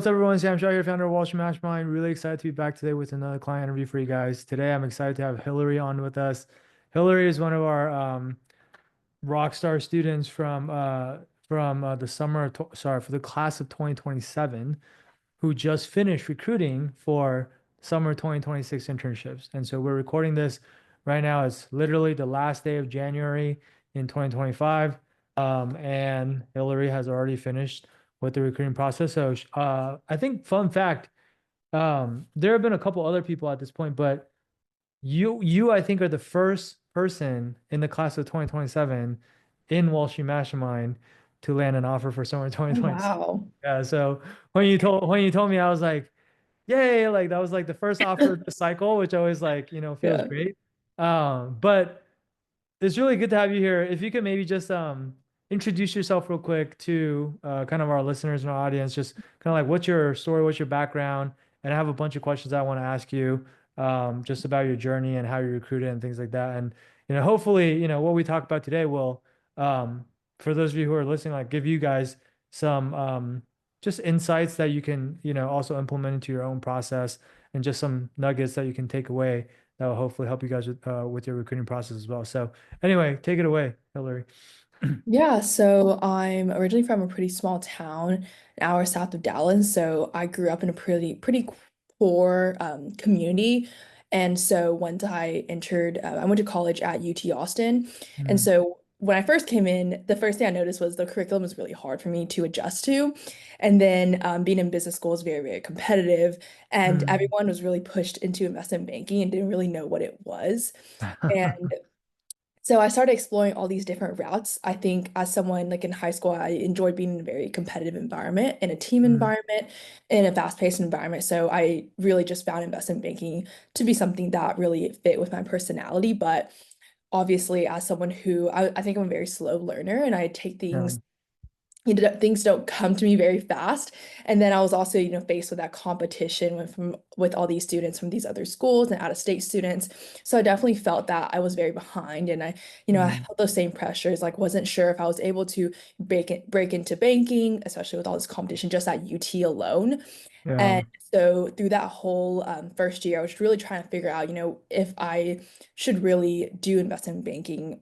up, everyone? Sam Shaw here, founder of Wall Street Mastermind. Really excited to be back today with another client interview for you guys. Today, I'm excited to have Hillary on with us. Hillary is one of our rock star students from the for the class of 2027, who just finished recruiting for summer 2026 internships. And so we're recording this right now. It's literally the last day of January in 2025. And Hillary has already finished with the recruiting process. So I think fun fact, there have been a couple other people at this point, but you I think are the first person in the class of 2027 in Wall Street Mastermind to land an offer for summer Oh, 2026. wow. Yeah, so when you told me, I was like, yay, like that was like the first offer of the cycle, which always like, feels Yeah. great. But it's really good to have you here. If you could maybe just introduce yourself real quick to kind of our listeners and our audience, just kind of like what's your story, what's your background, and I have a bunch of questions I want to ask you just about your journey and how you recruited and things like that. And hopefully, what we talk about today will, for those of you who are listening, like give you guys some just insights that you can, also implement into your own process and just some nuggets that you can take away that will hopefully help you guys with your recruiting process as well. So anyway, take it away, Hillary. Yeah, so I'm originally from a pretty small town, an hour south of Dallas. So I grew up in a pretty poor community. And so once I went to college at UT Austin. And Mm, so when I first came in, the first thing I noticed was the curriculum was really hard for me to adjust to. And then being in business school is very, very competitive. And mm, everyone was really pushed into investment banking and didn't really know what it was. And so I started exploring all these different routes. I think as someone like in high school, I enjoyed being in a very competitive environment, in a team mm, environment, in a fast-paced environment. So I really just found investment banking to be something that really fit with my personality. But obviously, as someone who I think I'm a very slow learner and I take yeah. things don't come to me very fast. And then I was also, faced with that competition with all these students from these other schools and out-of-state students. So I definitely felt that I was very behind and I Mm, felt those same pressures, like wasn't sure if I was able to break into banking, especially with all this competition just at UT alone. yeah. And so through that whole first year, I was really trying to figure out, if I should really do investment banking,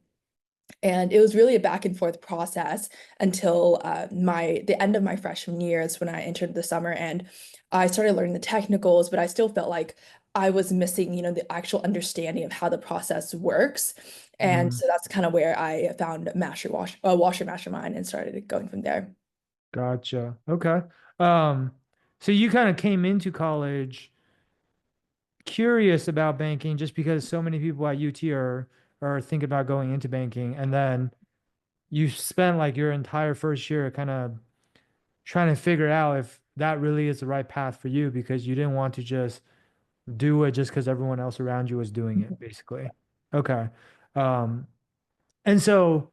and it was really a back and forth process until the end of my freshman year is when I entered the summer and I started learning the technicals, but I still felt like I was missing, the actual understanding of how the process works. And Mm, so that's kind of where I found Washer Mastermind and started going from there. gotcha. Okay. Um, so you kind of came into college curious about banking just because so many people at UT are thinking about going into banking, and then you spent like your entire first year kind of trying to figure out if that really is the right path for you because you didn't want to just do it just because everyone else around you was doing it, basically. Okay. Um, and so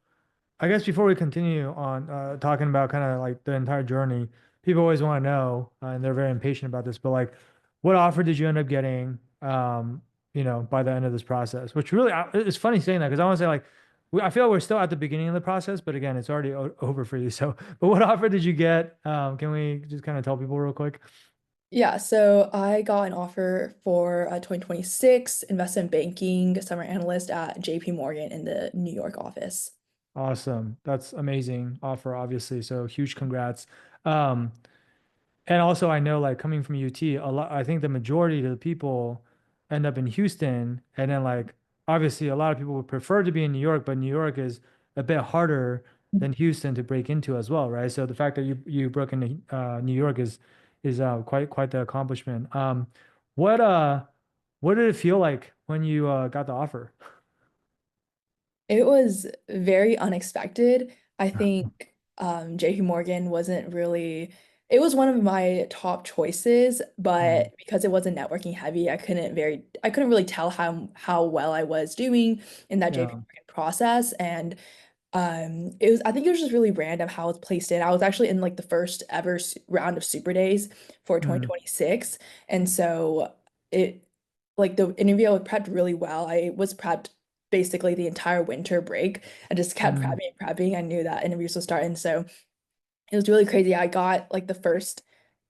I guess before we continue on talking about kind of like the entire journey, people always want to know, and they're very impatient about this, but like, what offer did you end up getting, by the end of this process? Which really, it's funny saying that because I want to say like, I feel like we're still at the beginning of the process, but again, it's already over for you. So, but what offer did you get? Can we just kind of tell people real quick? Yeah, so I got an offer for a 2026 investment banking summer analyst at JPMorgan in the New York office. Awesome. That's amazing offer, obviously. So huge congrats. Um, And also, I know like coming from UT, a lot, I think the majority of the people end up in Houston. And then, like, obviously, a lot of people would prefer to be in New York, but New York is a bit harder than Houston to break into as well, right? So the fact that you broke into New York is quite the accomplishment. What uh, what did it feel like when you got the offer? It was very unexpected. I think JP Morgan wasn't really, it was one of my top choices, Mm, but because it wasn't networking heavy, I couldn't really tell how well I was doing in that JP yeah. Morgan process. And I think it was just really random how it was placed in. I was actually in like the first ever round of Super Days for Mm, 2026. And so it like the interview I was prepped really well. I was prepped basically the entire winter break. I just kept mm, prepping. I knew that interviews would start. And so it was really crazy. I got like the first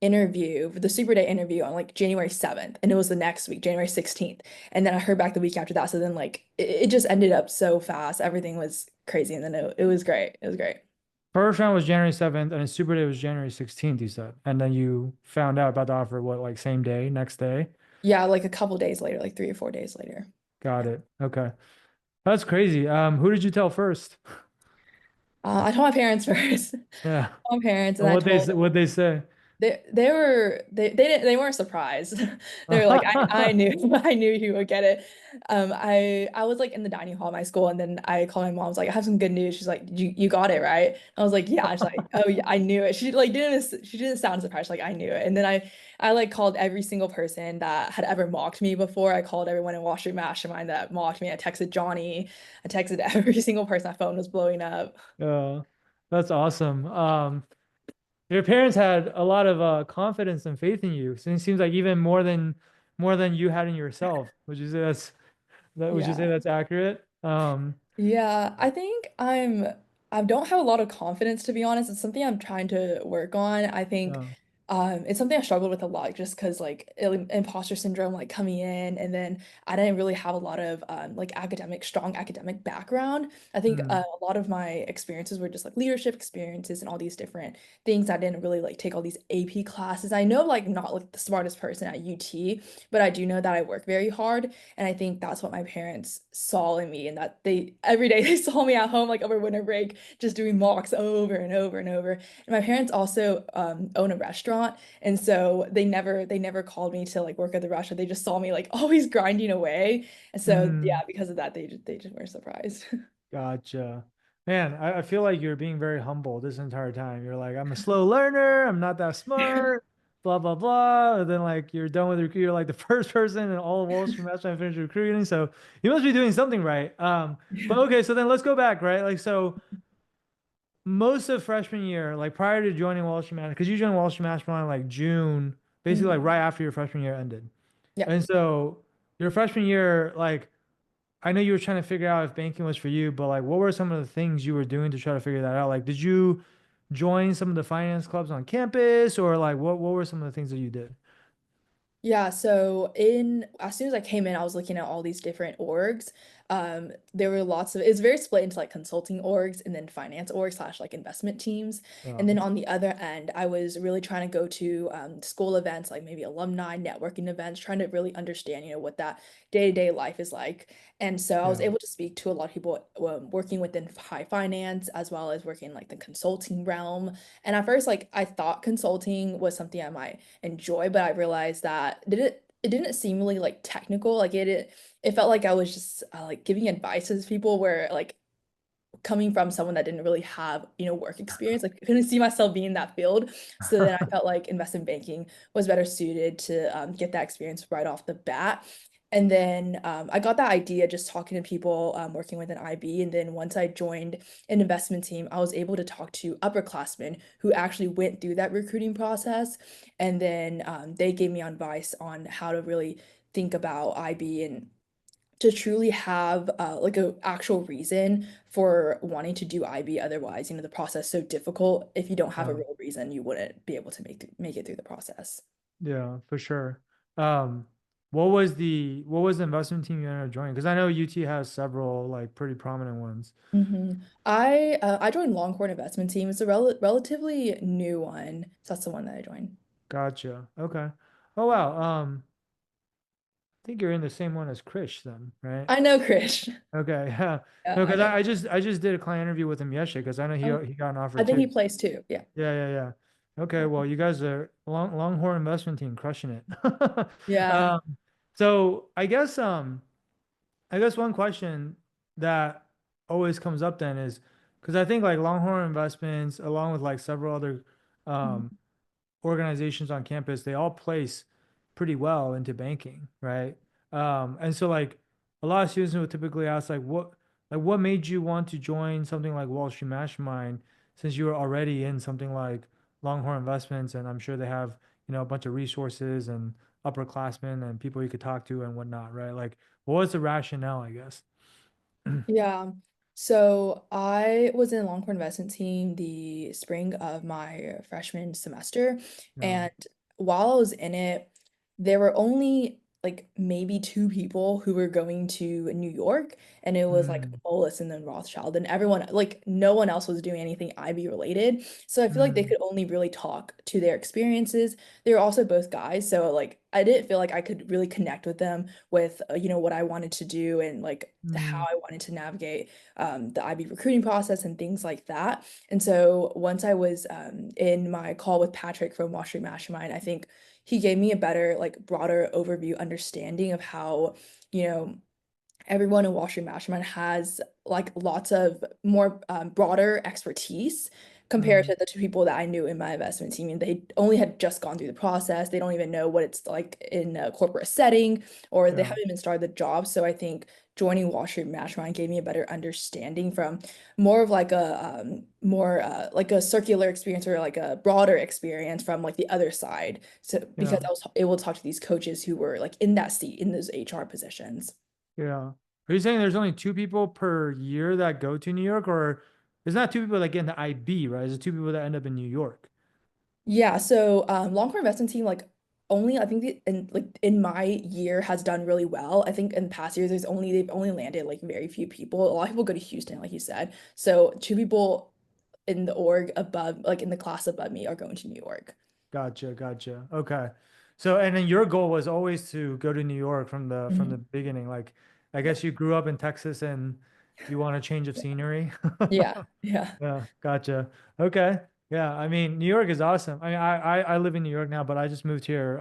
interview, the Super Day interview on like January 7th, and it was the next week, January 16th. And then I heard back the week after that. So then like it just ended up so fast. Everything was crazy. And then it was great. It was great. First round was January 7th, and then Super Day was January 16th, you said. And then you found out about the offer, what, like same day, next day? Yeah, like a couple days later, like 3 or 4 days later. Got it. Okay. That's crazy. Who did you tell first? I told my parents first. Yeah. My parents, and And I told what they say? they weren't surprised. They were like, I knew I knew you would get it. I was like in the dining hall of my school, and then I called my mom. I was like, I have some good news. She's like, you got it, right? I was like, yeah. She's like, oh yeah, I knew it. She didn't sound surprised. Like I knew it. And then I like called every single person that had ever mocked me before. I called everyone in Wall Street Mastermind that mocked me. I texted Johnny. I texted every single person. My phone was blowing up. Uh, that's awesome. Your parents had a lot of confidence and faith in you. So it seems like even more than you had in yourself. Would you say would you say Yeah. that's accurate? Yeah, I think I don't have a lot of confidence to be honest. It's something I'm trying to work on. I think Uh, it's something I struggled with a lot just because like imposter syndrome like coming in and then I didn't really have a lot of like strong academic background. I think mm, a lot of my experiences were just like leadership experiences and all these different things. I didn't really like take all these AP classes. I know like not like the smartest person at UT, but I do know that I work very hard. And I think that's what my parents saw in me, and that they every day they saw me at home, like over winter break, just doing mocks over and over and over. And my parents also own a restaurant, and so they never called me to like work at the restaurant. They just saw me like always grinding away, and so yeah, mm. because of that, they just were surprised. Gotcha. Man, I feel like you're being very humble this entire time. You're like, I'm a slow learner, I'm not that smart, blah blah blah. And then like you're done with recruiting, you're like the first person in all of Wall Street Match to finish recruiting. So you must be doing something right. But okay, so then let's go back, right? Like so most of freshman year, like prior to joining Wall Street Match, because you joined Wall Street Mastermind like June, basically like Mhm. right after your freshman year ended. Yeah. And so your freshman year, like I know you were trying to figure out if banking was for you, but like, what were some of the things you were doing to try to figure that out? Like, did you join some of the finance clubs on campus, or like, what were some of the things that you did? Yeah, so in as soon as I came in, I was looking at all these different orgs. There were lots of it's very split into like consulting orgs and then finance orgs slash like investment teams. And Oh, then on the other end, I was really trying to go to school events like maybe alumni networking events, trying to really understand, what that day-to-day life is like. And so I was yeah. able to speak to a lot of people working within high finance as well as working in like the consulting realm. And at first, like I thought consulting was something I might enjoy, but I realized that it didn't seem really like technical. Like it felt like I was just like giving advice to people where like coming from someone that didn't really have, work experience, like I couldn't see myself being in that field. So then I felt like investment banking was better suited to get that experience right off the bat. And then I got that idea just talking to people working with an IB. And then once I joined an investment team, I was able to talk to upperclassmen who actually went through that recruiting process. And then they gave me advice on how to really think about IB and to truly have like a actual reason for wanting to do IB. Otherwise, the process is so difficult. If you don't have a Yeah, real reason, you wouldn't be able to make it through the process. yeah, for sure. Um, what was the investment team you ended up joining? Because I know UT has several like pretty prominent ones. I joined Longhorn Investment Team. It's a relatively new one. So that's the one that I joined. Gotcha. Okay. Oh wow. I think you're in the same one as Krish then, right? I know Krish. Okay. Yeah. Yeah, No, I because know. I just did a client interview with him yesterday because I know Oh, he got an offer I think he too. plays too. Yeah. Yeah, yeah, yeah. Okay, Yeah. well, you guys are Longhorn investment team crushing it. Yeah. Um, so I guess one question that always comes up then is because I think like Longhorn Investments, along with like several other um Mhm. organizations on campus, they all place pretty well into banking, right? And so like a lot of students would typically ask like what made you want to join something like Wall Street Mastermind since you were already in something like Longhorn Investments, and I'm sure they have, a bunch of resources and upperclassmen and people you could talk to and whatnot, right? Like what was the rationale, I guess? Yeah. So I was in long-term investment team the spring of my freshman semester, No. and while I was in it, there were only like maybe two people who were going to New York, and it was like Mm, Bolus and then Rothschild, and everyone like no one else was doing anything IB related. So I feel like they mm, could only really talk to their experiences. They were also both guys, so like I didn't feel like I could really connect with them with what I wanted to do and like how mm, I wanted to navigate the IB recruiting process and things like that. And so once I was in my call with Patrick from Wall Street Mastermind, I think he gave me a better, like, broader overview understanding of how, you know, everyone in Wall Street Mastermind has like lots of more broader expertise compared mm. to the two people that I knew in my investment team. And they only had just gone through the process. They don't even know what it's like in a corporate setting, or they Yeah, haven't even started the job. So I think joining Wall Street Mastermind gave me a better understanding from more of like a more like a circular experience or like a broader experience from like the other side. So because yeah, I was able to talk to these coaches who were like in that seat in those HR positions. yeah. Are you saying there's only two people per year that go to New York, or there's not two people that get into IB, right? Is it two people that end up in New York? Yeah, so long-term investment team like only I think in my year has done really well. I think in past years they've only landed like very few people. A lot of people go to Houston, like you said. So two people in the org above, like in the class above me, are going to New York. Gotcha, gotcha. Okay. So, and then your goal was always to go to New York from the Mhm. beginning. Like, I Yeah. guess you grew up in Texas and you want a change of scenery. Yeah. Yeah. Yeah, gotcha. Okay. Yeah, I mean, New York is awesome. I mean, I live in New York now, but I just moved here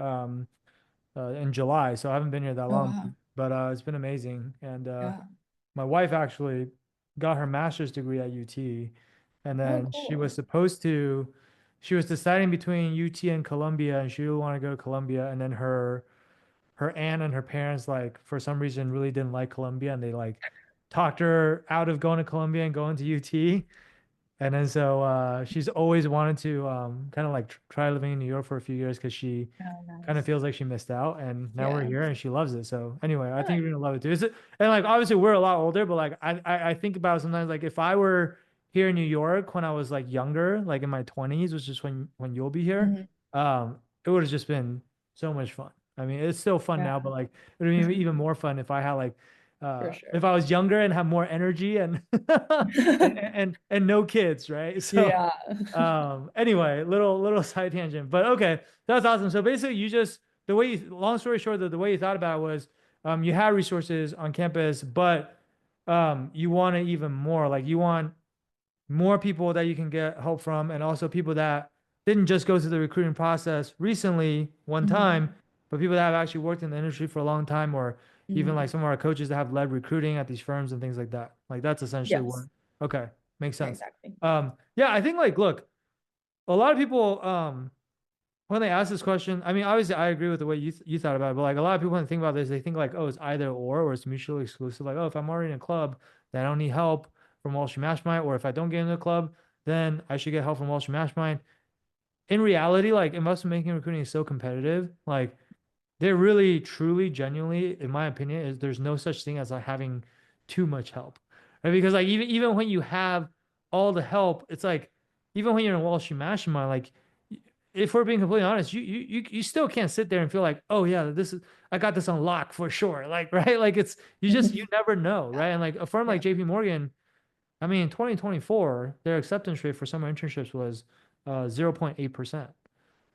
in July, so I haven't been here that Oh long. wow. But it's been amazing. And Yeah. my wife actually got her master's degree at UT, and Oh then cool. she was deciding between UT and Columbia, and she really wanted to go to Columbia. And then her aunt and her parents, like, for some reason, really didn't like Columbia, and they like talked her out of going to Columbia and going to UT. And then so she's always wanted to kind of like try living in New York for a few years because she Oh kind of nice. feels like she missed out. And now we're Yeah. here and she loves it. So anyway, I think Nice. you're gonna love it too. And like obviously we're a lot older, but like I think about sometimes like if I were here in New York when I was like younger, like in my 20s, which is when you'll be here, Mhm. it would have just been so much fun. I mean, it's still fun now, Yeah. but like it would be even more fun if I had like For if sure. I was younger and had more energy and and no kids, right? So Yeah. anyway, little side tangent, but okay, that's awesome. So basically, you just the way you, long story short, the way you thought about it was, you had resources on campus, but you want it even more. Like you want more people that you can get help from, and also people that didn't just go through the recruiting process recently one Mhm. time, but people that have actually worked in the industry for a long time, or even Mhm. like some of our coaches that have led recruiting at these firms and things like that. Like that's essentially what. Yes. Okay, makes Yeah, sense. exactly. Yeah, I think like look, a lot of people when they ask this question, I mean, obviously I agree with the way you thought about it, but like a lot of people when they think about this, they think like, oh, it's either or it's mutually exclusive. Like, oh, if I'm already in a club, then I don't need help from Wall Street Mastermind, or if I don't get into a club, then I should get help from Wall Street Mastermind. In reality, like investment banking and recruiting is so competitive. Like there really, truly, genuinely, in my opinion, is there's no such thing as like having too much help, right? Because like even when you have all the help, it's like even when you're in Wall Street Mastermind, like if we're being completely honest, you still can't sit there and feel like, oh yeah, this is I got this on lock for sure, like right, like it's you never know, right? And like a firm like Yeah. JPMorgan, I mean, in 2024, their acceptance rate for summer internships was 0.8%,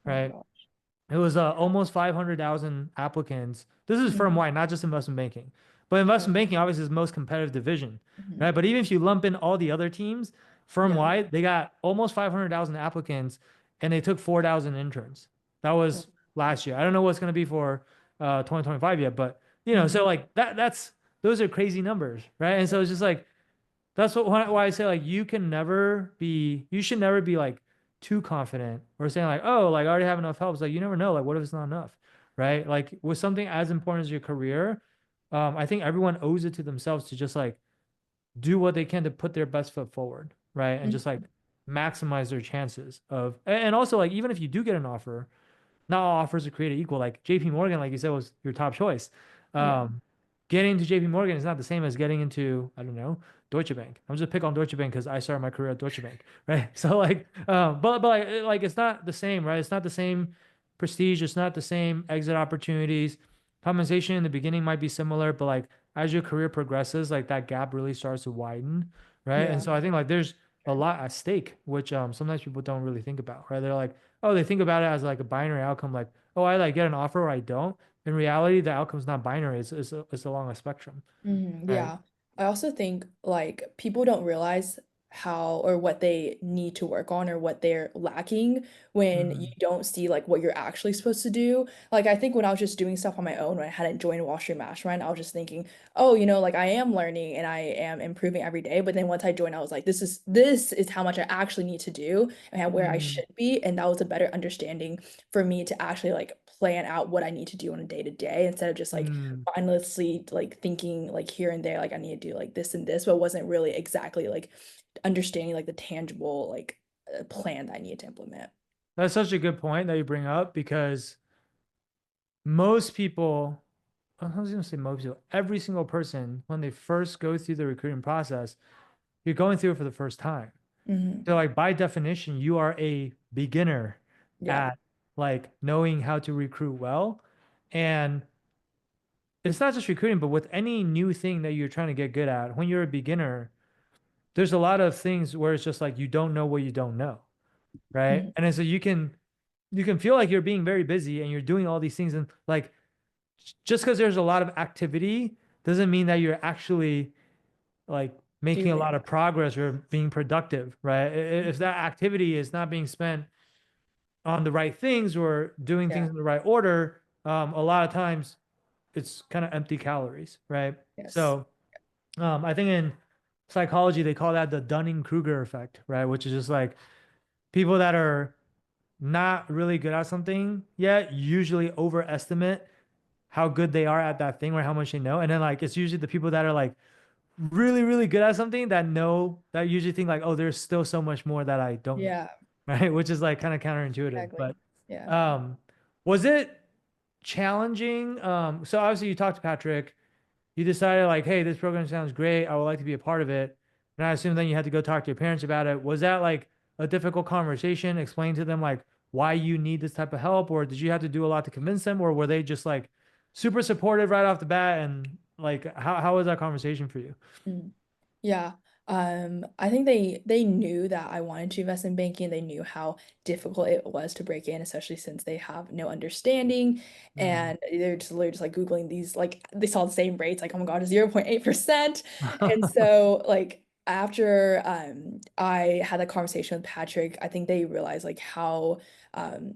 Oh right? gosh. It was almost 500,000 applicants. This is Mhm. firm-wide, not just investment banking. But investment Okay. banking obviously is the most competitive division, right? Mhm. But even if you lump in all the other teams, Yeah. firm-wide, they got almost 500,000 applicants and they took 4,000 interns. That Oh, was last year. I don't know what's going to be for 2025 yet, but so mhm. like that's those are crazy numbers, right? And so it's just like that's why I say like you should never be like too confident or saying like, oh, like I already have enough help. It's like you never know. Like, what if it's not enough? Right? Like with something as important as your career, I think everyone owes it to themselves to just like do what they can to put their best foot forward, right? And just like Mhm. maximize their chances of and also like even if you do get an offer, not all offers are created equal. Like JP Morgan, like you said, was your top choice. Yeah. Um, getting into JP Morgan is not the same as getting into, I don't know, Deutsche Bank. I'm just pick on Deutsche Bank because I started my career at Deutsche Bank, right? So like, but like it's not the same, right? It's not the same prestige. It's not the same exit opportunities. Compensation in the beginning might be similar, but like as your career progresses, like that gap really starts to widen, right? And Yeah. so I think like there's a lot at stake, which sometimes people don't really think about, right? They're like, oh, they think about it as like a binary outcome, like, oh, I like get an offer or I don't. In reality, the outcome's not binary. It's along a spectrum, right? Yeah. I also think like people don't realize how or what they need to work on or what they're lacking when you Mm, don't see like what you're actually supposed to do. Like I think when I was just doing stuff on my own when I hadn't joined Wall Street Mastermind, I was just thinking, oh, like I am learning and I am improving every day. But then once I joined, I was like, this is how much I actually need to do and where I mm, should be. And that was a better understanding for me to actually like plan out what I need to do on a day to day instead of just like mm. mindlessly like thinking like here and there like I need to do like this and this, but wasn't really exactly like understanding like the tangible like plan that I needed to implement. That's such a good point that you bring up because most people, I was going to say most people, every single person, when they first go through the recruiting process, you're going through it for the first time. Hmm. So, like, by definition, you are a beginner Yeah. at like knowing how to recruit well. And it's not just recruiting, but with any new thing that you're trying to get good at, when you're a beginner, there's a lot of things where it's just like you don't know what you don't know, right? Hmm. And then so you can feel like you're being very busy and you're doing all these things and like just because there's a lot of activity doesn't mean that you're actually like making a Doing. lot of progress or being productive, right? If Mhm. that activity is not being spent on the right things or doing Yeah. things in the right order, a lot of times it's kind of empty calories, right? Yes. So I think in psychology they call that the Dunning-Kruger effect, right? Which is just like people that are not really good at something yet usually overestimate how good they are at that thing or how much they know. And then like it's usually the people that are like really, really good at something that know that usually think like, oh, there's still so much more that I don't know. Yeah. Right. Which is like kind of counterintuitive. Exactly. But Yeah. um was it challenging? So obviously you talked to Patrick, you decided like, hey, this program sounds great. I would like to be a part of it. And I assume then you had to go talk to your parents about it. Was that like a difficult conversation? Explain to them like why you need this type of help, or did you have to do a lot to convince them, or were they just like super supportive right off the bat? And like, how was that conversation for you? Mm. Yeah. I think they knew that I wanted to invest in banking. They knew how difficult it was to break in, especially since they have no understanding. Mm. And they're just literally just like Googling these, like they saw the same rates, like, oh my God, 0.8%. And so like after I had that conversation with Patrick, I think they realized um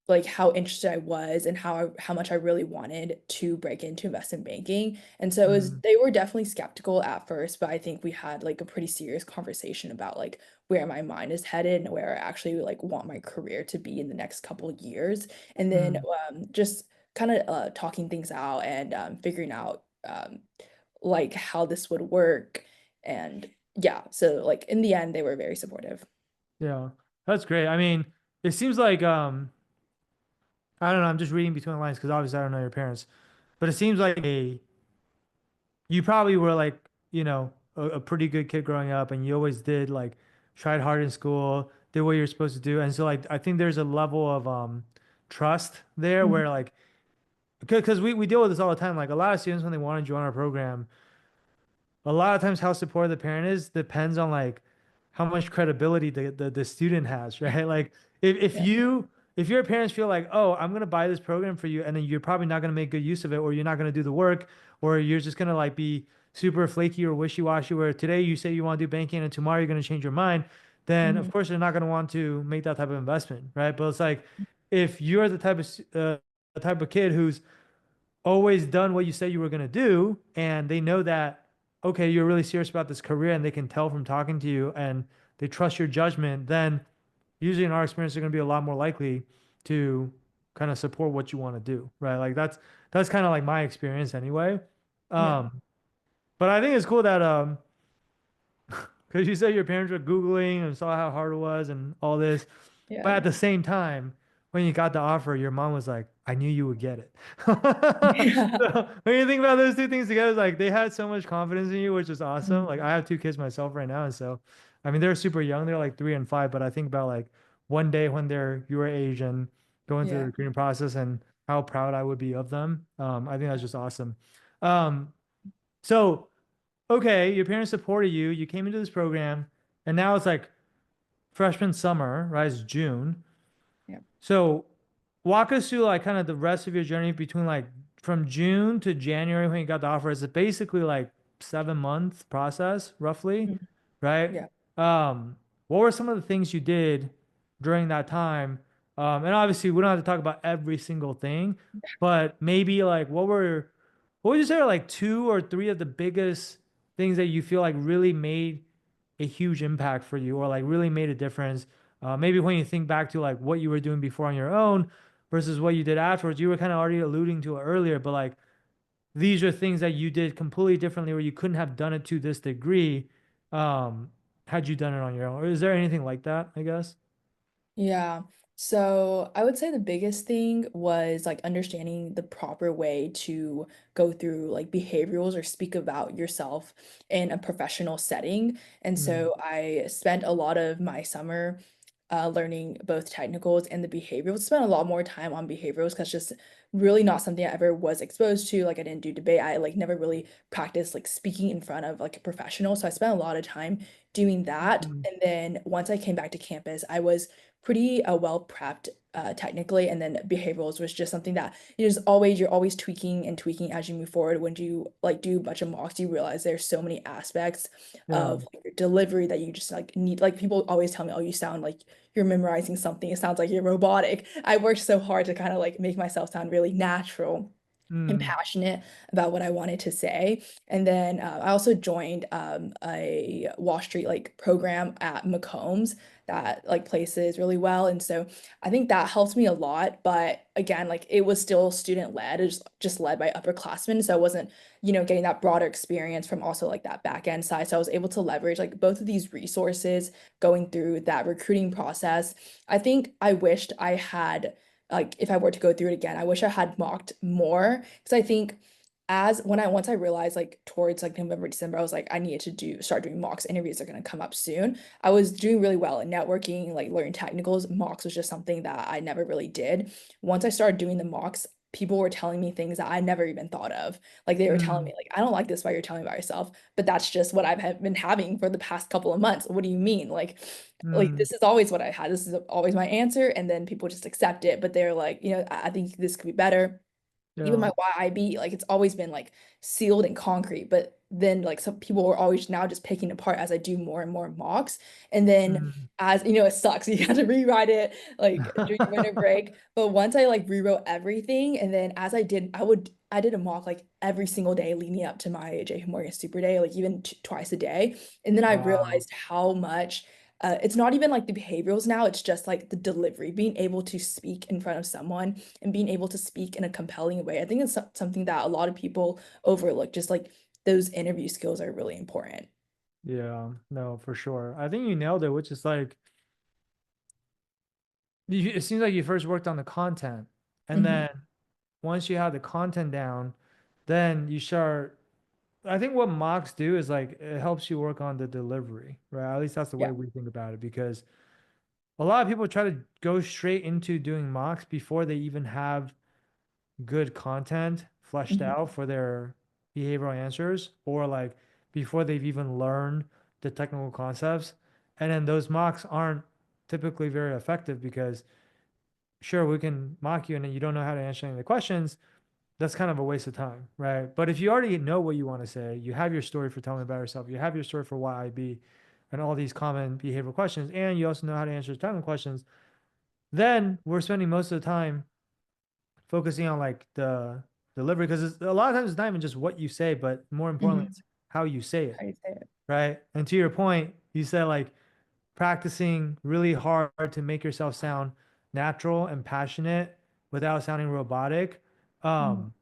like how interested I was and how much I really wanted to break into investment banking. And so it was Mm. they were definitely skeptical at first, but I think we had like a pretty serious conversation about like where my mind is headed and where I actually like want my career to be in the next couple of years. And then Mm. just kind of talking things out and figuring out like how this would work. And yeah, so like in the end they were very supportive. Yeah, that's great. I mean, it seems like I don't know, I'm just reading between the lines because obviously I don't know your parents, but it seems like a you probably were like, a pretty good kid growing up and you always did like tried hard in school, did what you're supposed to do. And so like I think there's a level of trust there Mhm. where like because we deal with this all the time. Like a lot of students when they want to join our program, a lot of times how supportive the parent is depends on like how much credibility the student has, right? Like if Yeah. you if your parents feel like, oh, I'm gonna buy this program for you, and then you're probably not gonna make good use of it, or you're not gonna do the work, or you're just gonna like be super flaky or wishy-washy, where today you say you want to do banking and tomorrow you're gonna change your mind, then of Mhm. course they're not gonna want to make that type of investment, right? But it's like if you're the type of kid who's always done what you said you were going to do and they know that okay you're really serious about this career and they can tell from talking to you and they trust your judgment, then usually in our experience they're going to be a lot more likely to kind of support what you want to do, right? Like that's kind of like my experience anyway. Yeah. But I think it's cool that because you said your parents were googling and saw how hard it was and all this, but Yeah. at the same time when you got the offer, your mom was like, I knew you would get it. Yeah. So when you think about those two things together, it's like they had so much confidence in you, which is awesome. Like Mhm. I have two kids myself right now, and so I mean they're super young. They're like 3 and 5, but I think about like one day when they're your age and going through the Yeah. recruiting process and how proud I would be of them. I think that's just awesome. Um, so okay, your parents supported you. You came into this program, and now it's like freshman summer, right? It's June. Yeah. So walk us through like kind of the rest of your journey between like from June to January when you got the offer. Is it basically like 7 month process roughly, Mhm. right? Yeah. What were some of the things you did during that time? And obviously we don't have to talk about every single thing, but maybe like what would you say are like two or three of the biggest things that you feel like really made a huge impact for you or like really made a difference? Maybe when you think back to like what you were doing before on your own versus what you did afterwards, you were kind of already alluding to it earlier, but like these are things that you did completely differently or you couldn't have done it to this degree um, had you done it on your own. Or is there anything like that, I guess? Yeah. So I would say the biggest thing was like understanding the proper way to go through like behaviorals or speak about yourself in a professional setting. And Mm, so I spent a lot of my summer learning both technicals and the behaviorals. Spent a lot more time on behaviorals because just really not something I ever was exposed to. Like I didn't do debate. I like never really practiced like speaking in front of like a professional. So I spent a lot of time doing that. mm, And then once I came back to campus, I was pretty well prepped technically, and then behaviorals was just something that you're always tweaking and tweaking as you move forward. When you like do a bunch of mocks, you realize there's so many aspects yeah. of like, your delivery that you just like need. Like people always tell me, oh, you sound like you're memorizing something. It sounds like you're robotic. I worked so hard to kind of like make myself sound really natural and Mm, passionate about what I wanted to say. And then I also joined a Wall Street like program at Macombs that like places really well. And so I think that helped me a lot. But again, like it was still student led, it was just led by upperclassmen. So I wasn't, getting that broader experience from also like that back end side. So I was able to leverage like both of these resources going through that recruiting process. I think I wished I had like if I were to go through it again, I wish I had mocked more because I think as when I once I realized like towards like November, December, I was like, I needed to start doing mocks. Interviews are gonna come up soon. I was doing really well in networking, like learning technicals. Mocks was just something that I never really did. Once I started doing the mocks, people were telling me things that I never even thought of. Like they were telling mm, me, like, I don't like this why you're telling me about yourself, but that's just what been having for the past couple of months. What do you mean? Like mm, this is always what I had. This is always my answer, and then people just accept it. But they're like, I think this could be better. Even yeah. my YIB, like it's always been like sealed in concrete, but then like some people are always now just picking apart as I do more and more mocks. And then Mm. as it sucks. You have to rewrite it like during winter break. But once I like rewrote everything, and then as I did a mock like every single day leading up to my JPMorgan Super Day, like even t twice a day. And then I Wow. realized how much it's not even like the behaviorals now, it's just like the delivery, being able to speak in front of someone and being able to speak in a compelling way. I think it's something that a lot of people overlook. Just like those interview skills are really important. Yeah, no, for sure. I think you nailed it, which is like it seems like you first worked on the content, and Hmm. then once you have the content down, then you start. I think what mocks do is like it helps you work on the delivery, right? At least that's the way Yeah. we think about it because a lot of people try to go straight into doing mocks before they even have good content fleshed Hmm. out for their behavioral answers or like before they've even learned the technical concepts. And then those mocks aren't typically very effective because sure, we can mock you and then you don't know how to answer any of the questions. That's kind of a waste of time, right? But if you already know what you want to say, you have your story for telling about yourself, you have your story for why I be and all these common behavioral questions, and you also know how to answer technical questions, then we're spending most of the time focusing on like the delivery because a lot of times it's not even just what you say, but more importantly, Hmm. it's how you say it, How you say it. right? And to your point, you said like practicing really hard to make yourself sound natural and passionate without sounding robotic. Mhm. Um,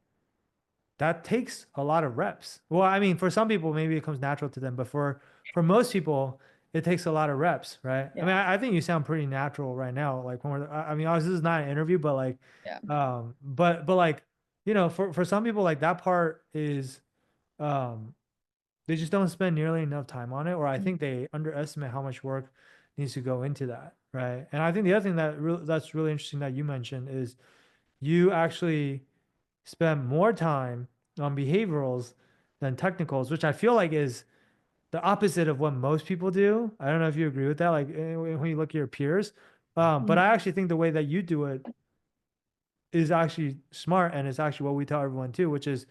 that takes a lot of reps. Well, I mean, for some people, maybe it comes natural to them, but for most people, it takes a lot of reps, right? I mean, Yeah. I think you sound pretty natural right now. Like when I mean, obviously this is not an interview, but like, Yeah. but like, for some people, like that part is, um, they just don't spend nearly enough time on it, or I think Mhm. they underestimate how much work needs to go into that, right? And I think the other thing that's really interesting that you mentioned is you actually spend more time on behaviorals than technicals, which I feel like is the opposite of what most people do. I don't know if you agree with that, like when you look at your peers. But I Mhm. actually think the way that you do it is actually smart, and it's actually what we tell everyone too, which is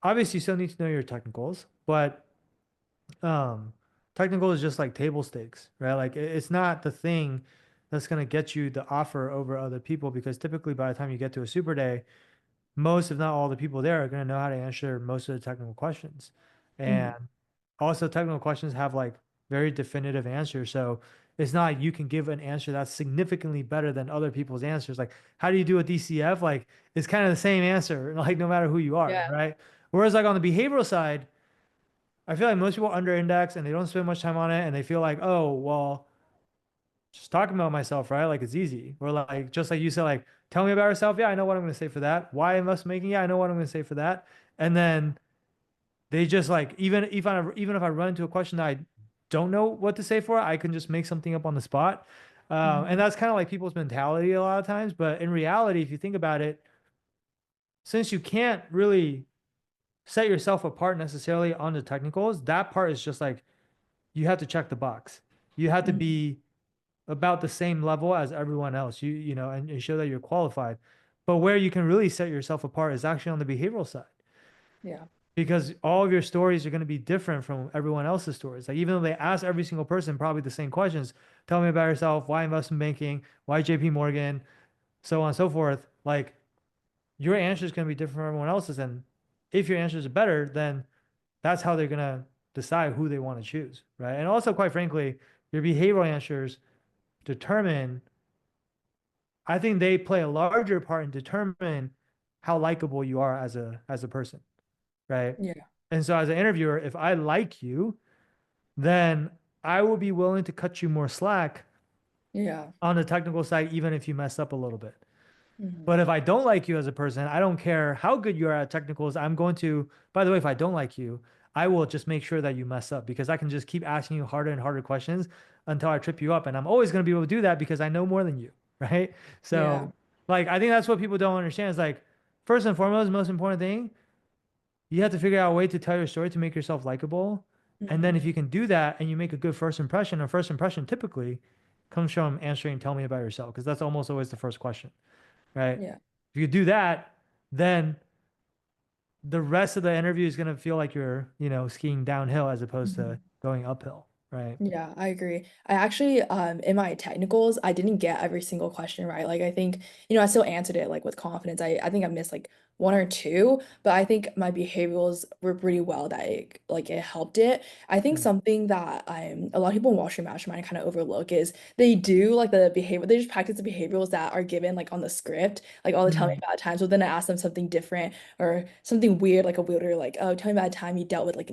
obviously you still need to know your technicals, but um, technical is just like table stakes, right? Like it's not the thing that's going to get you the offer over other people because typically by the time you get to a super day, most, if not all, the people there are going to know how to answer most of the technical questions. Mhm. And also, technical questions have like very definitive answers. So it's not like you can give an answer that's significantly better than other people's answers. Like, how do you do a DCF? Like, it's kind of the same answer, like, no matter who you are, Yeah. right? Whereas, like, on the behavioral side, I feel like most people under index and they don't spend much time on it and they feel like, oh, well, just talking about myself, right? Like it's easy. Or like just like you said, like tell me about yourself. Yeah, I know what I'm going to say for that. Why investment making? Yeah, I know what I'm going to say for that. And then they just like even if I run into a question that I don't know what to say for, I can just make something up on the spot. And Mhm. that's kind of like people's mentality a lot of times. But in reality, if you think about it, since you can't really set yourself apart necessarily on the technicals, that part is just like you have to check the box. You have to Mhm. be about the same level as everyone else. And show that you're qualified. But where you can really set yourself apart is actually on the behavioral side Yeah. because all of your stories are going to be different from everyone else's stories. Like even though they ask every single person probably the same questions, tell me about yourself, why investment banking, why JPMorgan, so on and so forth. Like your answer is going to be different from everyone else's, and if your answers are better, then that's how they're going to decide who they want to choose, right? And also, quite frankly, your behavioral answers determine I think they play a larger part in determine how likable you are as a person, right? Yeah. And so as an interviewer, if I like you, then I will be willing to cut you more slack Yeah. on the technical side, even if you mess up a little bit. Mhm. But if I don't like you as a person, I don't care how good you are at technicals. I'm going to, by the way, if I don't like you, I will just make sure that you mess up because I can just keep asking you harder and harder questions until I trip you up. And I'm always going to be able to do that because I know more than you, right? Yeah. So, like, I think that's what people don't understand is like, first and foremost, the most important thing, you have to figure out a way to tell your story to make yourself likable. And then Mhm. if you can do that and you make a good first impression, a first impression typically comes from answering, tell me about yourself, because that's almost always the first question, right? Yeah. If you do that, then the rest of the interview is going to feel like you're, skiing downhill as opposed to Mhm. going uphill, right? Yeah, I agree. I actually, in my technicals, I didn't get every single question right. Like, I think, I still answered it like with confidence. I think I missed like one or two, but I think my behaviorals were pretty well that it helped it. I think Yeah. something that a lot of people in Wall Street Mastermind kind of overlook is they do like the behavior, they just practice the behaviorals that are given like on the script, like all the tell me Mhm. about times. So then I ask them something different or something weird, like a weirder, like, oh, tell me about a time you dealt with like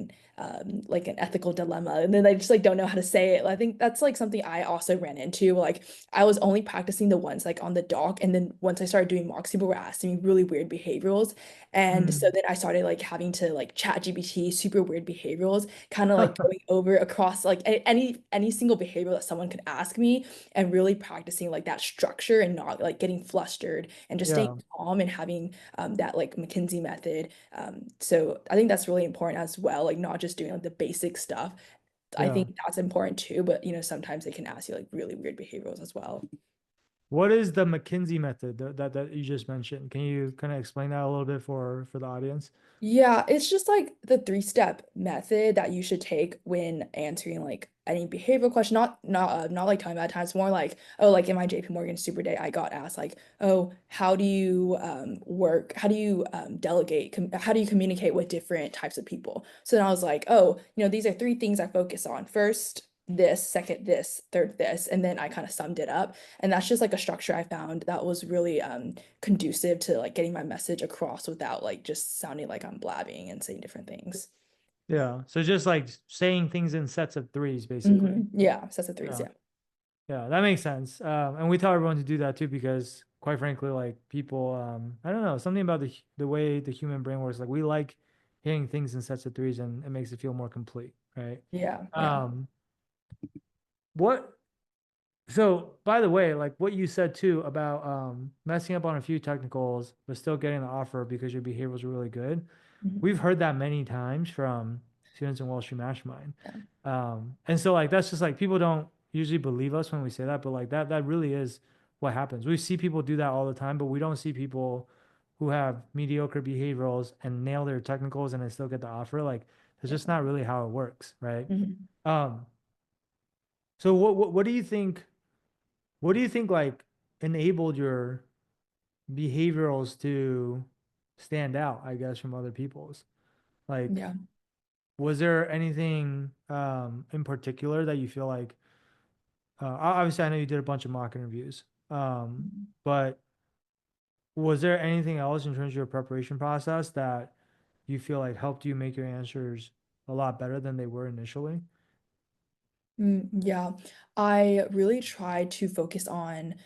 an ethical dilemma and then they just like don't know how to say it. I think that's like something I also ran into. Like I was only practicing the ones like on the doc and then once I started doing mocks, people were asking me really weird behaviorals. And so Mhm. then I started like having to like chat GPT super weird behaviorals, kind of like going over across like any single behavioral that someone could ask me and really practicing like that structure and not like getting flustered and just staying Yeah. calm and having that like McKinsey method. So I think that's really important as well, like not just doing like the basic stuff. I Yeah. think that's important too, but sometimes they can ask you like really weird behaviorals as well. What is the McKinsey method that you just mentioned? Can you kind of explain that a little bit for the audience? Yeah, it's just like the three-step method that you should take when answering like any behavioral question. Not like talking about time. It's more like, oh, like in my JP Morgan Super Day, I got asked like, oh, how do you work? How do you delegate? How do you communicate with different types of people? So then I was like, oh, these are three things I focus on. First, this, second, this, third, this, and then I kind of summed it up. And that's just like a structure I found that was really conducive to like getting my message across without like just sounding like I'm blabbing and saying different things. Yeah. So just like saying things in sets of threes, basically. Yeah, sets of threes. Yeah. Yeah. Yeah, that makes sense. And we tell everyone to do that too because, quite frankly, like people, I don't know, something about the way the human brain works. Like we like hearing things in sets of threes, and it makes it feel more complete, right? Yeah. Yeah. Um, what? So, by the way, like what you said too about messing up on a few technicals, but still getting the offer because your behaviors are really good. Mhm. We've heard that many times from students in Wall Street Mastermind. Yeah. And so like that's just like people don't usually believe us when we say that, but like that really is what happens. We see people do that all the time, but we don't see people who have mediocre behaviorals and nail their technicals and then still get the offer. Like that's Yeah. just not really how it works, right? Mhm. Um, so what do you think? What do you think like enabled your behaviorals to stand out, I guess, from other people's? Like, Yeah. was there anything in particular that you feel like obviously I know you did a bunch of mock interviews, Mhm. but was there anything else in terms of your preparation process that you feel like helped you make your answers a lot better than they were initially? Yeah, I really try to focus on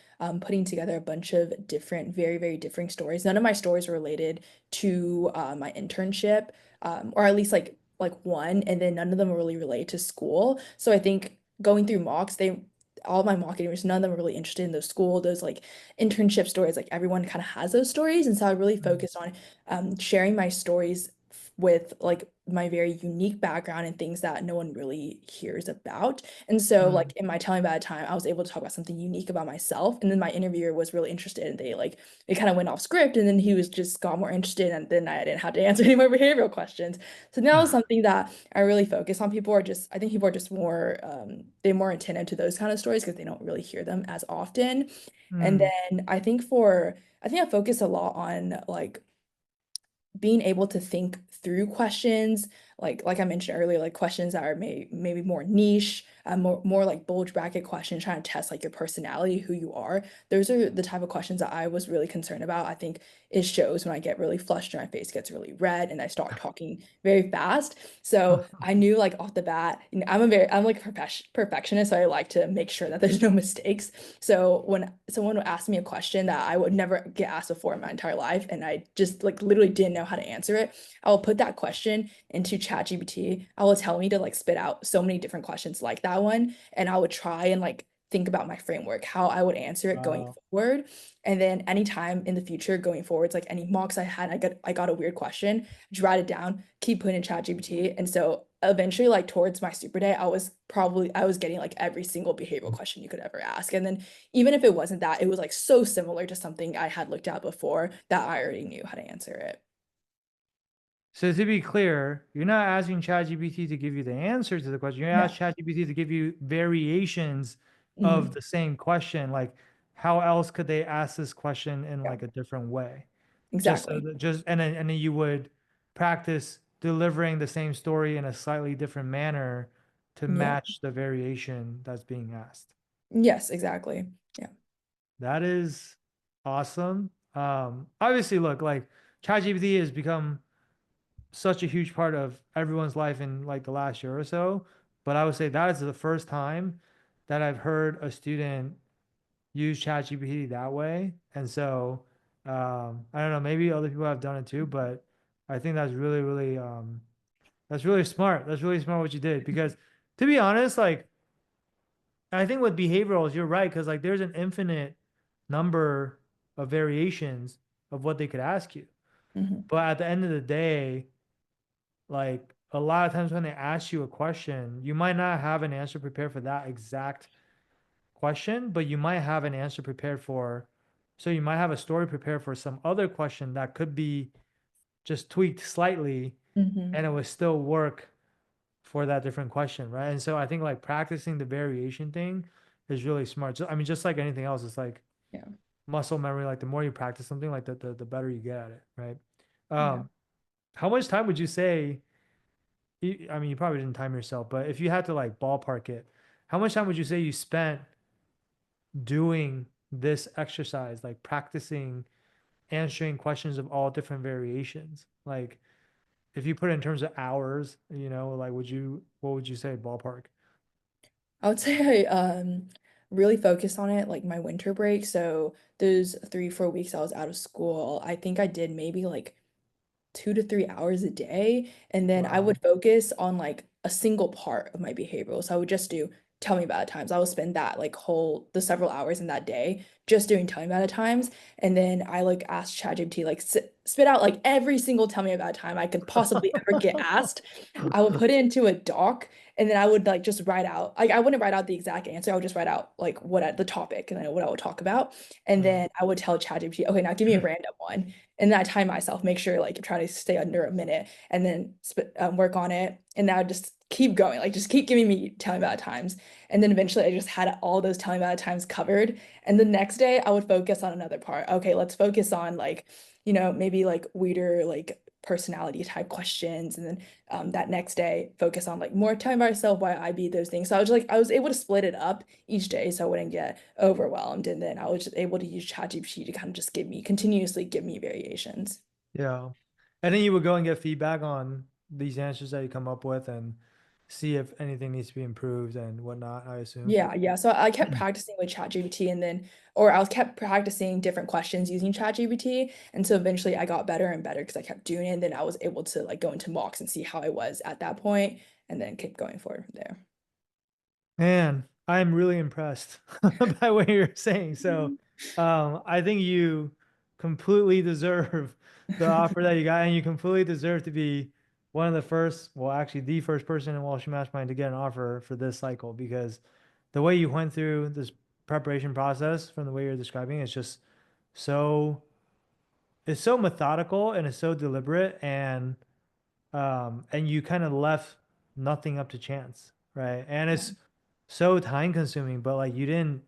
putting together a bunch of different, very, very different stories. None of my stories were related to my internship, or at least like one, and then none of them were really related to school. So I think going through mocks, they all my mock interviews, none of them were really interested in those school, those like internship stories. Like everyone kind of has those stories, and so I really Mm. focused on sharing my stories with like my very unique background and things that no one really hears about. And so like Mm. in my telling about a time, I was able to talk about something unique about myself. And then my interviewer was really interested and they kind of went off script and then he was just got more interested and then I didn't have to answer any more behavioral questions. So now something that I really focus on. People are just I think people are just more they're more attentive to those kind of stories because they don't really hear them as often. And Mm. then I think I focus a lot on like being able to think through questions like I mentioned earlier, like questions that are maybe more niche, more like bulge bracket questions, trying to test like your personality, who you are. Those are the type of questions that I was really concerned about. I think it shows when I get really flushed and my face gets really red and I start talking very fast. So I knew like off the bat, I'm like a perfectionist, so I like to make sure that there's no mistakes. So when someone would ask me a question that I would never get asked before in my entire life, and I just like literally didn't know how to answer it, I will put that question into ChatGPT. I will tell me to like spit out so many different questions like that one, and I would try and like think about my framework, how I would answer it going Wow. forward. And then anytime in the future going forwards, like any mocks I had, I got a weird question, just write it down, keep putting in ChatGPT. And so eventually, like towards my super day, I was getting like every single behavioral question you could ever ask. And then even if it wasn't that, it was like so similar to something I had looked at before that I already knew how to answer it. So to be clear, you're not asking ChatGPT to give you the answer to the question. You're No. asking ChatGPT to give you variations of Mhm. the same question. Like, how else could they ask this question in Yeah, like a different way? Just so exactly. that just and then you would practice delivering the same story in a slightly different manner to Yeah. match the variation that's being asked. Yes, exactly. Yeah. That is awesome. Obviously, look, like ChatGPT has become such a huge part of everyone's life in like the last year or so. But I would say that is the first time that I've heard a student use ChatGPT that way. And so I don't know, maybe other people have done it too, but I think that's really smart. That's really smart what you did because to be honest, like I think with behaviorals, you're right, because like there's an infinite number of variations of what they could ask you. Mhm. But at the end of the day, like a lot of times when they ask you a question, you might not have an answer prepared for that exact question, but you might have an answer prepared for, so you might have a story prepared for some other question that could be just tweaked slightly and it Mhm. would still work for that different question, right? And so I think like practicing the variation thing is really smart. So, I mean, just like anything else, it's like Yeah. muscle memory. Like the more you practice something, like the better you get at it, right? Yeah. Um, how much time would you say I mean, you probably didn't time yourself, but if you had to like ballpark it, how much time would you say you spent doing this exercise, like practicing answering questions of all different variations? Like, if you put it in terms of hours, like what would you say ballpark? I would say I really focused on it like my winter break. So those 3, 4 weeks I was out of school, I think I did maybe like 2 to 3 hours a day. And then I Wow. would focus on like a single part of my behavioral. So I would just do tell me about it times. I would spend that like the several hours in that day just doing tell me about it times. And then I like asked ChatGPT like spit out like every single tell me about it time I could possibly ever get asked. I would put it into a doc and then I would like just write out like I wouldn't write out the exact answer. I would just write out like the topic and then what I would talk about. And Yeah. then I would tell ChatGPT, okay, now give me a random one. And then I time myself, make sure like I'm trying to stay under a minute and then work on it. And now just keep going, like just keep giving me tell me about it times. And then eventually I just had all those tell me about it times covered. And the next day I would focus on another part. Okay, let's focus on like, maybe like weirder, like personality type questions. And then that next day focus on like more time by myself, why I be those things. So I was able to split it up each day so I wouldn't get overwhelmed. And then I was just able to use ChatGPT to kind of just continuously give me variations. Yeah. And then you would go and get feedback on these answers that you come up with and see if anything needs to be improved and whatnot, I assume. Yeah, yeah. So I kept practicing with ChatGPT or I was kept practicing different questions using ChatGPT. And so eventually I got better and better because I kept doing it. And then I was able to like go into mocks and see how I was at that point and then keep going forward from there. Man, I'm really impressed by what you're saying. So, Mhm. I think you completely deserve the offer that you got, and you completely deserve to be one of the first, well, actually, the first person in Wall Street Mastermind to get an offer for this cycle because the way you went through this preparation process from the way you're describing it's just so it's so methodical and it's so deliberate and you kind of left nothing up to chance, right? And it's so time consuming, but like you didn't.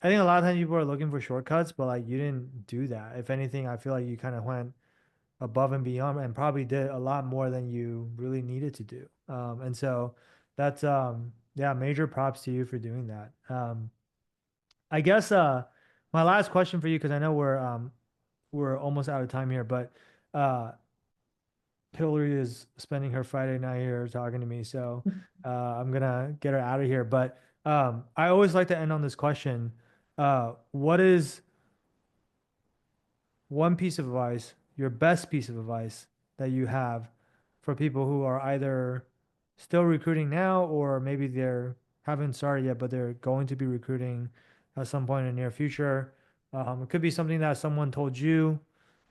I think a lot of times people are looking for shortcuts, but like you didn't do that. If anything, I feel like you kind of went above and beyond and probably did a lot more than you really needed to do. And so that's yeah, major props to you for doing that. I guess my last question for you, because I know we're almost out of time here, but uh Hillary is spending her Friday night here talking to me, so I'm gonna get her out of here. But I always like to end on this question. What is one piece of advice, your best piece of advice that you have for people who are either still recruiting now or maybe they're haven't started yet, but they're going to be recruiting at some point in the near future? It could be something that someone told you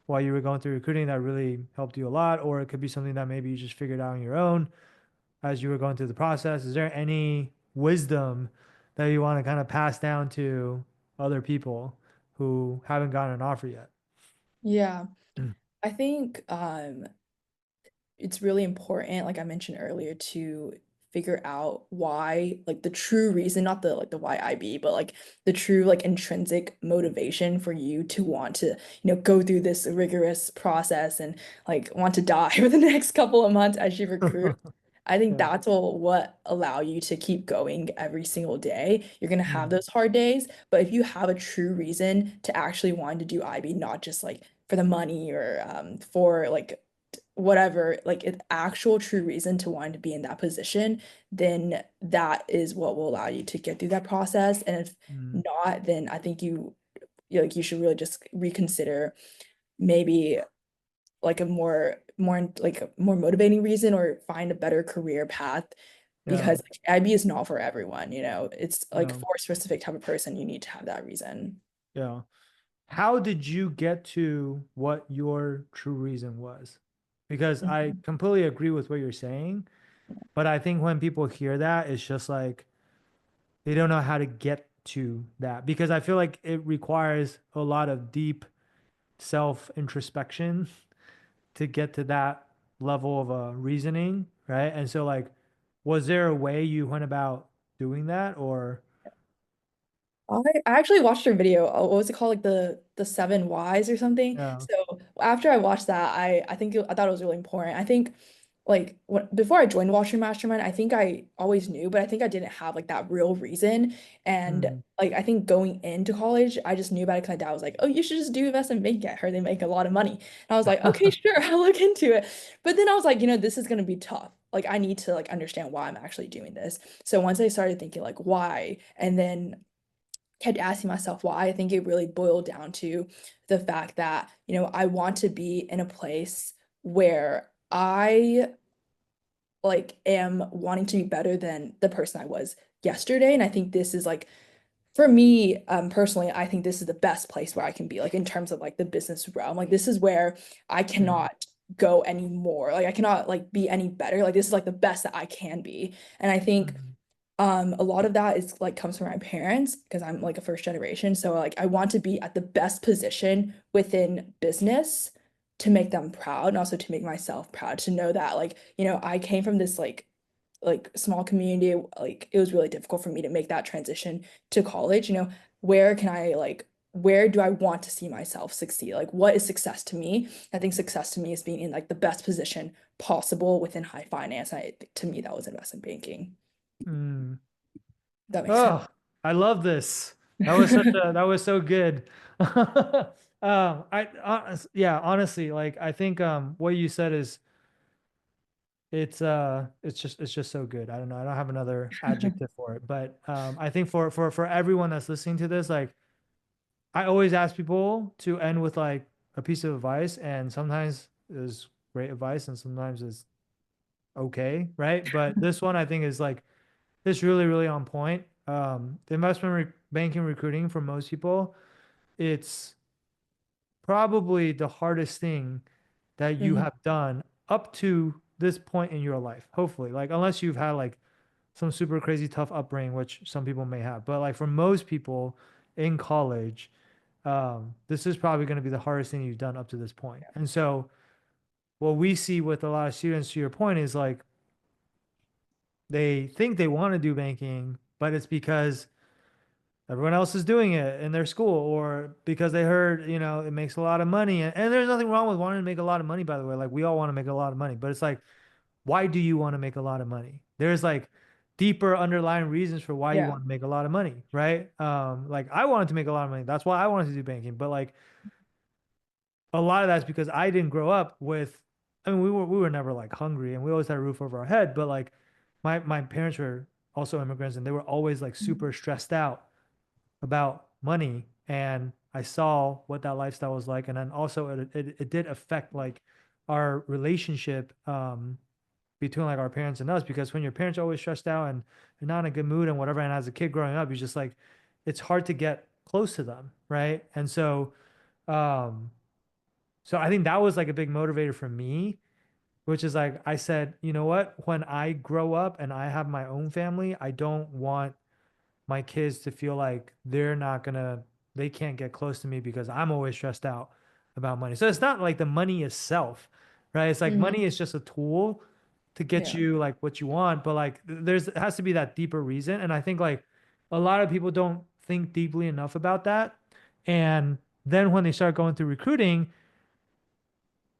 while you were going through recruiting that really helped you a lot, or it could be something that maybe you just figured out on your own as you were going through the process. Is there any wisdom that you want to kind of pass down to other people who haven't gotten an offer yet? Yeah, I think it's really important, like I mentioned earlier, to figure out why, like the true reason, not the like the why IB, but like the true like intrinsic motivation for you to want to, go through this rigorous process and like want to die for the next couple of months as you recruit. I think Yeah. that's what allow you to keep going every single day. You're gonna have Mm, those hard days, but if you have a true reason to actually want to do IB, not just like for the money or for like whatever, like an actual true reason to want to be in that position, then that is what will allow you to get through that process. And if mm, not, then I think like you should really just reconsider maybe like a like a more motivating reason or find a better career path yeah. because like, IB is not for everyone, it's like Yeah. for a specific type of person, you need to have that reason. Yeah. How did you get to what your true reason was? Because I Mhm. completely agree with what you're saying, but I think when people hear that, it's just like they don't know how to get to that because I feel like it requires a lot of deep self introspection to get to that level of reasoning, right? And so, like, was there a way you went about doing that, or I actually watched her video. What was it called? Like the seven whys or something. yeah, So after I watched that, I thought it was really important. I think like before I joined Washington Mastermind, I think I always knew, but I think I didn't have like that real reason. And Mm. like I think going into college, I just knew about it because my dad was like, "Oh, you should just do investment banking. I heard they make a lot of money." And I was like, "Okay, sure, I'll look into it." But then I was like, this is gonna be tough. Like I need to like understand why I'm actually doing this. So once I started thinking like why, and then kept asking myself why, I think it really boiled down to the fact that, I want to be in a place where I like am wanting to be better than the person I was yesterday. And I think this is like for me, personally, I think this is the best place where I can be, like in terms of like the business realm. Like this is where I Yeah. cannot go anymore. Like I cannot like be any better. Like this is like the best that I can be. And I think Mm. a lot of that is like comes from my parents because I'm like a first generation. So like I want to be at the best position within business to make them proud and also to make myself proud to know that like, I came from this like small community. Like it was really difficult for me to make that transition to college. Where can I like where do I want to see myself succeed? Like what is success to me? I think success to me is being in like the best position possible within high finance. To me that was investment banking. Mm. That makes sense. Oh, I love this. That was so good. Yeah, honestly, like I think what you said is it's just so good. I don't know. I don't have another adjective for it, but I think for everyone that's listening to this, like I always ask people to end with like a piece of advice, and sometimes is great advice and sometimes it's okay, right? But this one I think is like it's really, really on point. The banking recruiting for most people, it's probably the hardest thing that you Mhm. have done up to this point in your life. Hopefully, like unless you've had like some super crazy tough upbringing, which some people may have, but like for most people in college, this is probably going to be the hardest thing you've done up to this point. And so, what we see with a lot of students, to your point, is like they think they want to do banking, but it's because everyone else is doing it in their school or because they heard, it makes a lot of money. And there's nothing wrong with wanting to make a lot of money, by the way. Like we all want to make a lot of money, but it's like, why do you want to make a lot of money? There's like deeper underlying reasons for why you Yeah. want to make a lot of money, right? Like I wanted to make a lot of money. That's why I wanted to do banking. But like a lot of that's because I didn't grow up with, I mean, we were never like hungry and we always had a roof over our head, but like my parents were also immigrants and they were always like super stressed out about money, and I saw what that lifestyle was like, and then also it did affect like our relationship between like our parents and us, because when your parents are always stressed out and you're not in a good mood and whatever, and as a kid growing up you're just like it's hard to get close to them, right? And um so I think that was like a big motivator for me, which is like I said, you know what, when I grow up and I have my own family, I don't want my kids to feel like they can't get close to me because I'm always stressed out about money. So it's not like the money itself, right? It's like Mhm. money is just a tool to get Yeah. you like what you want, but like it has to be that deeper reason. And I think like a lot of people don't think deeply enough about that. And then when they start going through recruiting,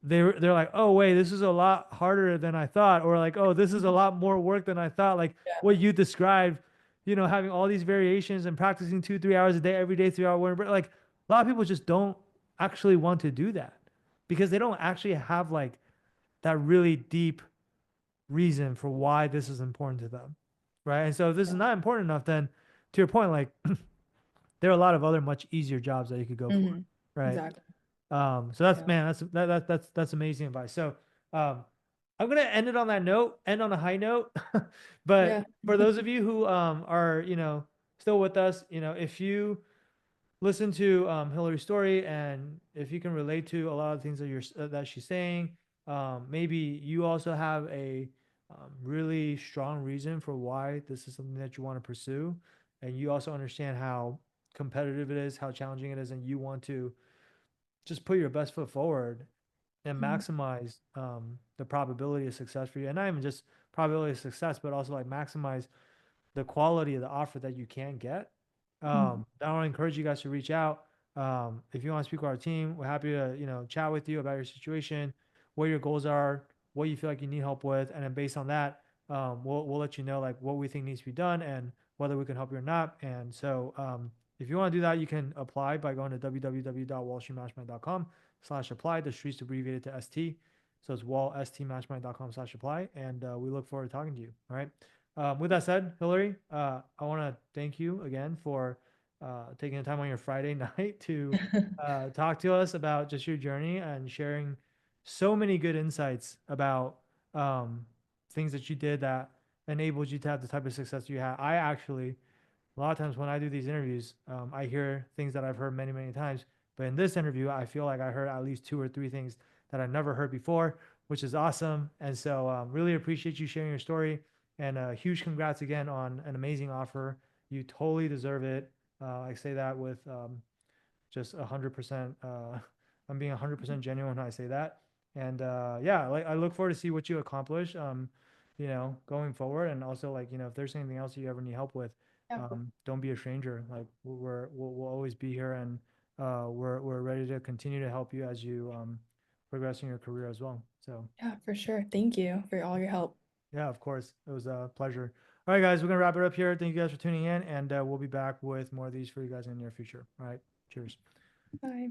they're like, oh wait, this is a lot harder than I thought, or like, oh, this is a lot more work than I thought. Like Yeah. what you described, having all these variations and practicing 2, 3 hours a day, every day, 3 hour work. But like a lot of people just don't actually want to do that because they don't actually have like that really deep reason for why this is important to them, right? And so if this is Yeah. not important enough, then to your point, like there are a lot of other much easier jobs that you could go for, Mhm. right? Exactly. So that's Yeah. man, that's amazing advice. So um, I'm gonna end it on that note, end on a high note. Yeah. But for those of you who are still with us, if you listen to Hillary's story and if you can relate to a lot of things that she's saying, maybe you also have a really strong reason for why this is something that you want to pursue, and you also understand how competitive it is, how challenging it is, and you want to just put your best foot forward and Mhm. maximize the probability of success for you. And not even just probability of success, but also like maximize the quality of the offer that you can get. Mhm. I want to encourage you guys to reach out. If you want to speak with our team, we're happy to, chat with you about your situation, what your goals are, what you feel like you need help with, and then based on that, we'll let you know like what we think needs to be done and whether we can help you or not. And so if you want to do that, you can apply by going to www.wallstreetmastermind.com/apply. The street's abbreviated to ST. So it's wallstmastermind.com/apply. And we look forward to talking to you. All right. With that said, Hillary, I want to thank you again for taking the time on your Friday night to talk to us about just your journey and sharing so many good insights about um, things that you did that enabled you to have the type of success you had. I actually, a lot of times when I do these interviews, I hear things that I've heard many, many times. But in this interview, I feel like I heard at least two or three things that I never heard before, which is awesome. And so, really appreciate you sharing your story. And huge congrats again on an amazing offer. You totally deserve it. I say that with just 100%. I'm being 100% genuine when I say that. And yeah, like I look forward to see what you accomplish. Going forward, and also like if there's anything else you ever need help with, Yeah, don't be a stranger. Like we'll always be here, and we're ready to continue to help you as you progress in your career as well. So yeah, for sure. Thank you for all your help. yeah, of course, it was a pleasure. All right, guys, we're gonna wrap it up here. Thank you guys for tuning in, and we'll be back with more of these for you guys in the near future. All right, cheers. Bye.